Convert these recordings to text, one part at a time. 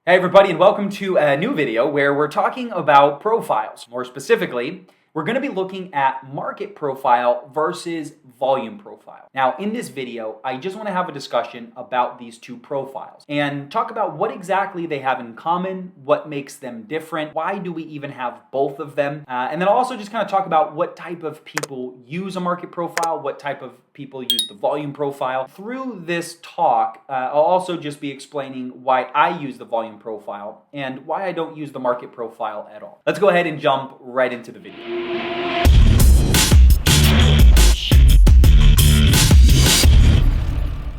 Hey everybody, and welcome to a new video where we're talking about profiles. More specifically, we're going to be looking at market profile versus volume profile. Now, in this video, I just want to have a discussion about these two profiles and talk about what exactly they have in common, what makes them different, why do we even have both of them, and then I'll also just kind of talk about what type of people use a market profile, what type of people use the volume profile. Through this talk, I'll also just be explaining why I use the volume profile and why I don't use the market profile at all. Let's go ahead and jump right into the video.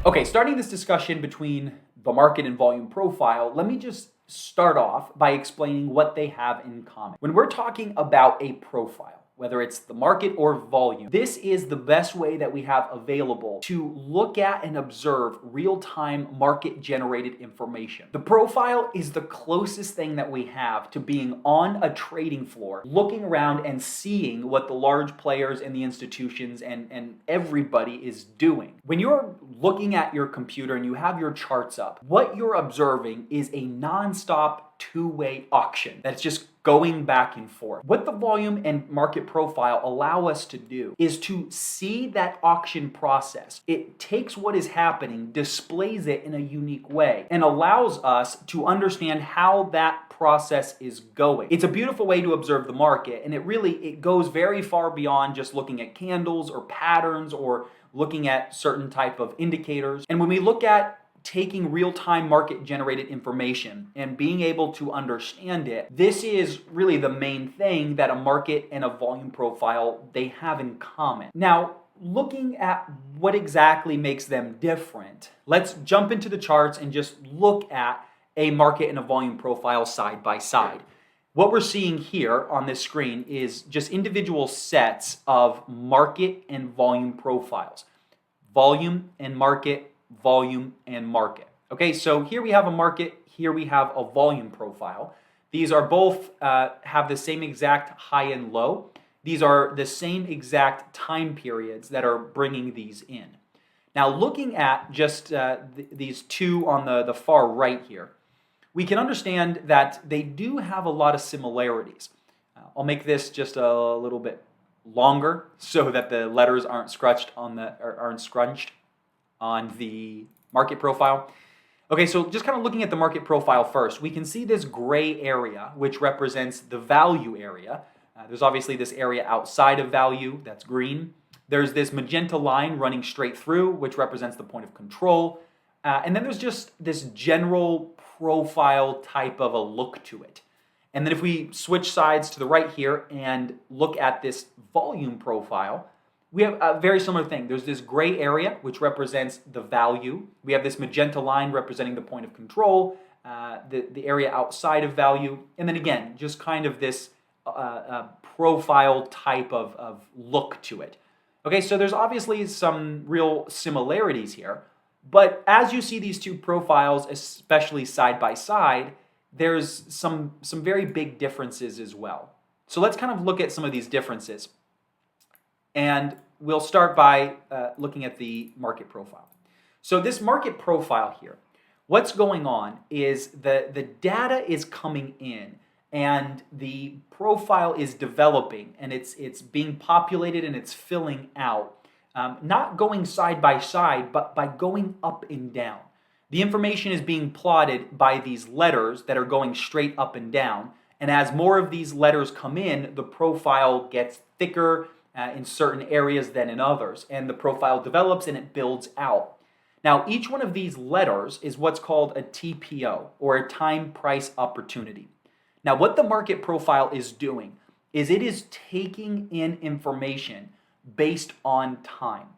Okay, starting this discussion between the market and volume profile, let me just start off by explaining what they have in common. When we're talking about a profile, whether it's the market or volume, this is the best way that we have available to look at and observe real-time market-generated information. The profile is the closest thing that we have to being on a trading floor, looking around and seeing what the large players and the institutions and everybody is doing. When you're looking at your computer and you have your charts up, what you're observing is a non-stop two-way auction that's just going back and forth. What the volume and market profile allow us to do is to see that auction process. It takes what is happening, displays it in a unique way, and allows us to understand how that process is going. It's a beautiful way to observe the market, and it goes very far beyond just looking at candles or patterns or looking at certain type of indicators. And when we look at taking real-time market-generated information and being able to understand it, this is really the main thing that a market and a volume profile, they have in common. Now, looking at what exactly makes them different, let's jump into the charts and just look at a market and a volume profile side by side. What we're seeing here on this screen is just individual sets of market and volume profiles. Volume and market, volume and market. Okay, so here we have a market, here we have a volume profile. These are both have the same exact high and low. These are the same exact time periods that are bringing these in. Now, looking at just these two on the far right here, we can understand that they do have a lot of similarities. I'll make this just a little bit longer so that the letters aren't scrunched on the market profile. Okay, so just kind of looking at the market profile first, we can see this gray area, which represents the value area. There's obviously this area outside of value, that's green. There's this magenta line running straight through, which represents the point of control. And then there's just this general profile type of a look to it. And then if we switch sides to the right here and look at this volume profile, we have a very similar thing. There's this gray area, which represents the value. We have this magenta line representing the point of control, the area outside of value. And then again, just kind of this profile type of look to it. Okay, so there's obviously some real similarities here. But as you see these two profiles, especially side by side, there's some very big differences as well. So let's kind of look at some of these differences. And we'll start by looking at the market profile. So this market profile here, what's going on is the data is coming in and the profile is developing and it's being populated and it's filling out. Not going side by side, but by going up and down. The information is being plotted by these letters that are going straight up and down. And as more of these letters come in, the profile gets thicker in certain areas than in others. And the profile develops and it builds out. Now, each one of these letters is what's called a TPO, or a time price opportunity. Now, what the market profile is doing is it is taking in information based on time.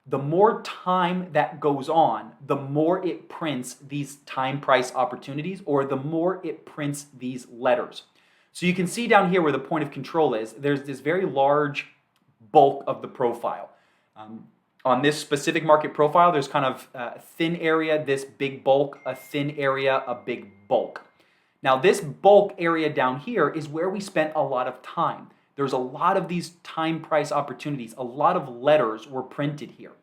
The more time that goes on, the more it prints these time price opportunities, or the more it prints these letters. So you can see down here where the point of control is, there's this very large bulk of the profile. On this specific market profile, there's kind of a thin area, this big bulk, a thin area, a big bulk. Now, this bulk area down here is where we spent a lot of time. There's a lot of these time price opportunities. A lot of letters were printed here.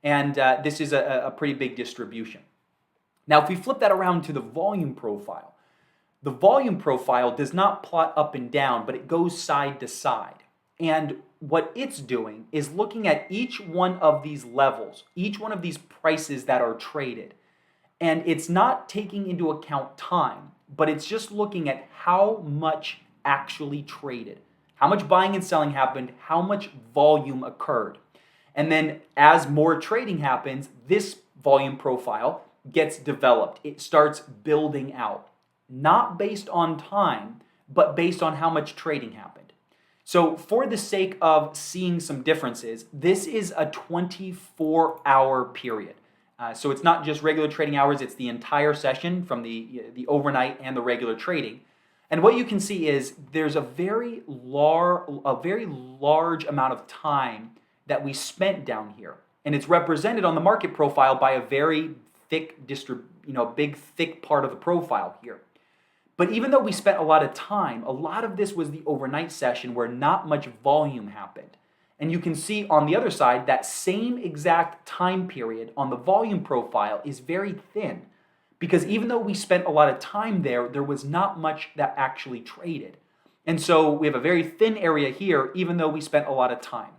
And this is a pretty big distribution. Now, if we flip that around to the volume profile, The volume profile does not plot up and down, but it goes side to side. And what it's doing is looking at each one of these levels, each one of these prices that are traded. And it's not taking into account time, but it's just looking at how much actually traded, how much buying and selling happened, how much volume occurred. And then as more trading happens, this volume profile gets developed. It starts building out, not based on time, but based on how much trading happened. So for the sake of seeing some differences, this is a 24-hour period. So it's not just regular trading hours, it's the entire session from the overnight and the regular trading. And what you can see is there's a very large amount of time that we spent down here. And it's represented on the market profile by a very thick big thick part of the profile here. But even though we spent a lot of time, a lot of this was the overnight session where not much volume happened. And you can see on the other side, that same exact time period on the volume profile is very thin. Because even though we spent a lot of time there, there was not much that actually traded. And so we have a very thin area here, even though we spent a lot of time.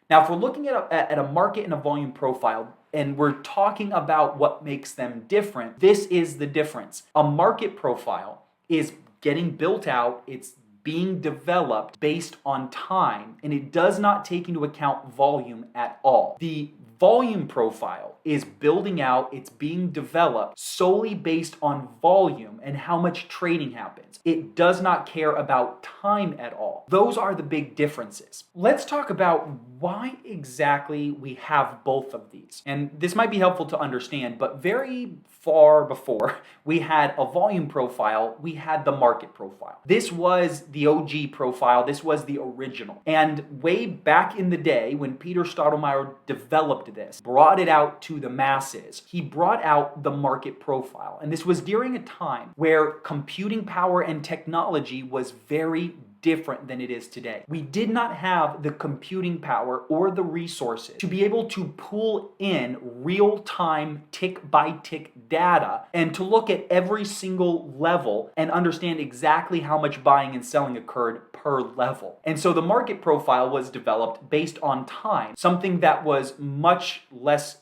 Now, if we're looking at a market and a volume profile, and we're talking about what makes them different, this is the difference. A market profile is getting built out, it's being developed based on time, and it does not take into account volume at all. The volume profile is building out, it's being developed solely based on volume and how much trading happens. It does not care about time at all. Those are the big differences. Let's talk about why exactly we have both of these. And this might be helpful to understand, but very far before we had a volume profile, we had the market profile. This was the OG profile, this was the original. And way back in the day when Peter Stottlemyre developed this, brought it out to the masses, he brought out the market profile. And this was during a time where computing power and technology was very different than it is today. We did not have the computing power or the resources to be able to pull in real-time tick-by-tick data and to look at every single level and understand exactly how much buying and selling occurred per level. And so the market profile was developed based on time, something that was much less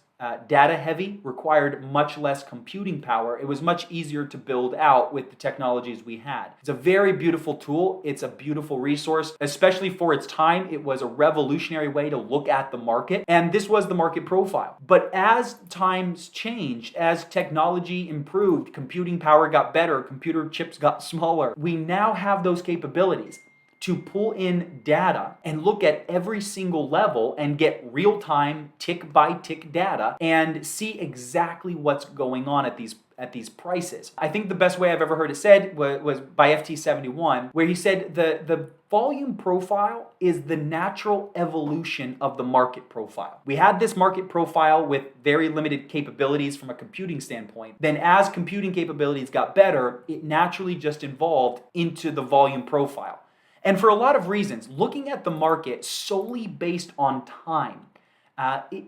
data heavy, required much less computing power. It was much easier to build out with the technologies we had. It's a very beautiful tool. It's a beautiful resource, especially for its time. It was a revolutionary way to look at the market, and this was the market profile. But as times changed, as technology improved, computing power got better, computer chips got smaller, we now have those capabilities to pull in data and look at every single level and get real-time tick-by-tick data and see exactly what's going on at these prices. I think the best way I've ever heard it said was by FT71, where he said the volume profile is the natural evolution of the market profile. We had this market profile with very limited capabilities from a computing standpoint. Then as computing capabilities got better, it naturally just evolved into the volume profile. And for a lot of reasons, looking at the market solely based on time,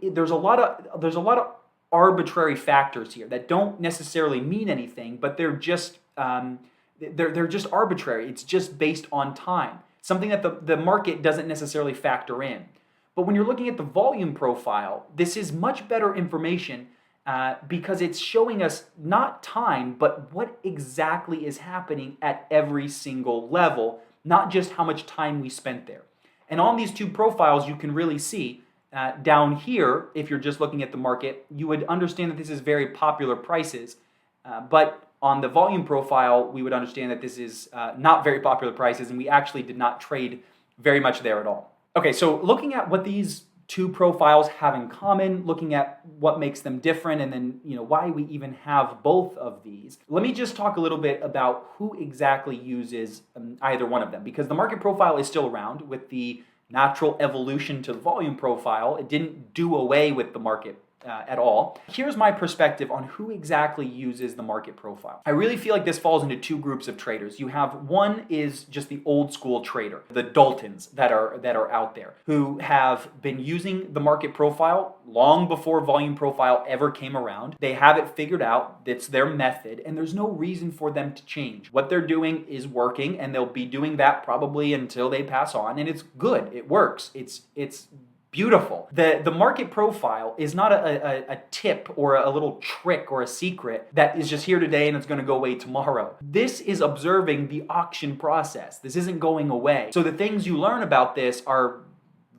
there's a lot of arbitrary factors here that don't necessarily mean anything, but they're just arbitrary. It's just based on time, something that the market doesn't necessarily factor in. But when you're looking at the volume profile, this is much better information because it's showing us not time, but what exactly is happening at every single level, not just how much time we spent there. And on these two profiles, you can really see down here, if you're just looking at the market, you would understand that this is very popular prices. But on the volume profile, we would understand that this is not very popular prices, and we actually did not trade very much there at all. Okay, so looking at what these two profiles have in common, looking at what makes them different, and then why we even have both of these. Let me just talk a little bit about who exactly uses either one of them, because the market profile is still around with the natural evolution to the volume profile. It didn't do away with the market at all. Here's my perspective on who exactly uses the market profile. I really feel like this falls into two groups of traders. You have one is just the old school trader, the Daltons that are out there, who have been using the market profile long before volume profile ever came around. They have it figured out. It's their method, and there's no reason for them to change. What they're doing is working, and they'll be doing that probably until they pass on, and it's good. It works. It's beautiful. The market profile is not a tip or a little trick or a secret that is just here today and it's going to go away tomorrow. This is observing the auction process. This isn't going away. So the things you learn about this are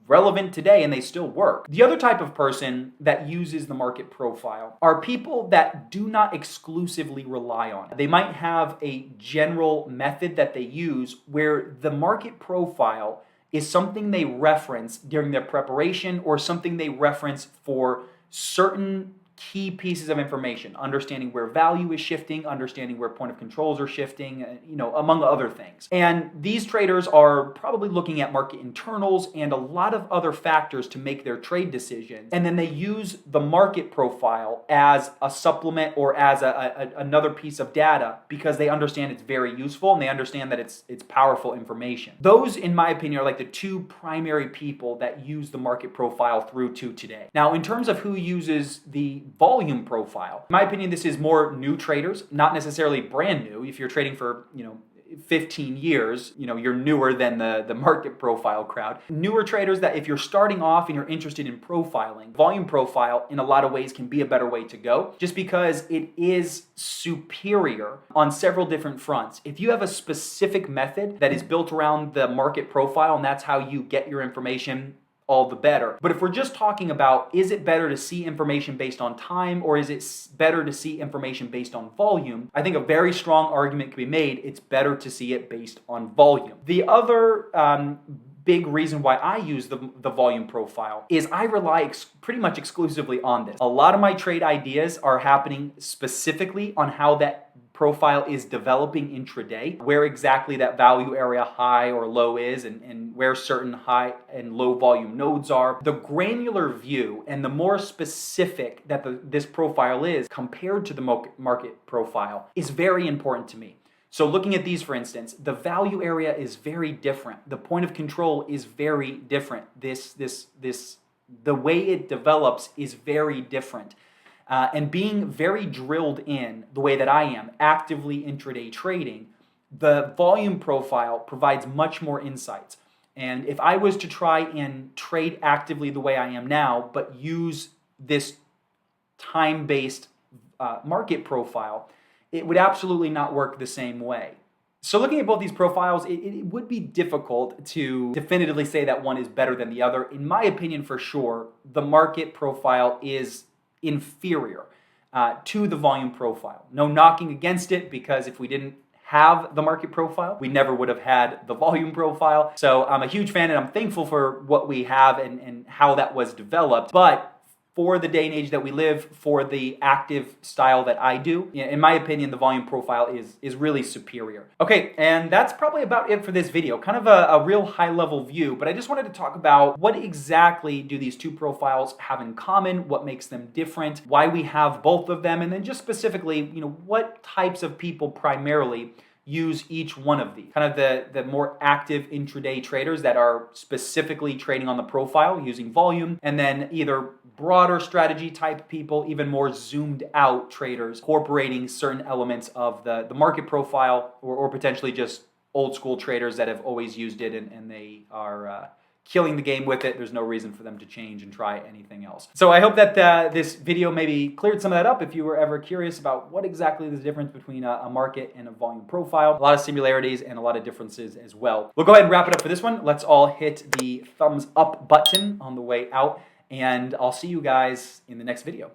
relevant today and they still work. The other type of person that uses the market profile are people that do not exclusively rely on it. They might have a general method that they use where the market profile is something they reference during their preparation or something they reference for certain key pieces of information, understanding where value is shifting, understanding where point of controls are shifting, among other things. And these traders are probably looking at market internals and a lot of other factors to make their trade decisions. And then they use the market profile as a supplement or as another piece of data because they understand it's very useful and they understand that it's powerful information. Those, in my opinion, are like the two primary people that use the market profile through to today. Now, in terms of who uses the volume profile, in my opinion, this is more new traders, not necessarily brand new. If you're trading for, 15 years, you're newer than the market profile crowd. Newer traders that if you're starting off and you're interested in profiling, volume profile in a lot of ways can be a better way to go just because it is superior on several different fronts. If you have a specific method that is built around the market profile and that's how you get your information, all the better. But if we're just talking about, is it better to see information based on time or is it better to see information based on volume? I think a very strong argument can be made. It's better to see it based on volume. The other big reason why I use the volume profile is I rely pretty much exclusively on this. A lot of my trade ideas are happening specifically on how that profile is developing intraday, where exactly that value area high or low is and where certain high and low volume nodes are. The granular view and the more specific that this profile is compared to the market profile is very important to me. So looking at these, for instance, the value area is very different. The point of control is very different. The way it develops is very different. And being very drilled in the way that I am, actively intraday trading, the volume profile provides much more insights. And if I was to try and trade actively the way I am now, but use this time-based market profile, it would absolutely not work the same way. So looking at both these profiles, it would be difficult to definitively say that one is better than the other. In my opinion, for sure, the market profile is inferior to the volume profile. No knocking against it, because if we didn't have the market profile, we never would have had the volume profile. So I'm a huge fan and I'm thankful for what we have and how that was developed. But for the day and age that we live, for the active style that I do, in my opinion, the volume profile is really superior. Okay, and that's probably about it for this video. Kind of a real high-level view, but I just wanted to talk about what exactly do these two profiles have in common, what makes them different, why we have both of them, and then just specifically, what types of people primarily use each one of these. Kind of the more active intraday traders that are specifically trading on the profile using volume, and then either broader strategy type people, even more zoomed out traders incorporating certain elements of the market profile or potentially just old school traders that have always used it and they are killing the game with it. There's no reason for them to change and try anything else. So I hope that this video maybe cleared some of that up if you were ever curious about what exactly is the difference between a market and a volume profile. A lot of similarities and a lot of differences as well. We'll go ahead and wrap it up for this one. Let's all hit the thumbs up button on the way out, and I'll see you guys in the next video.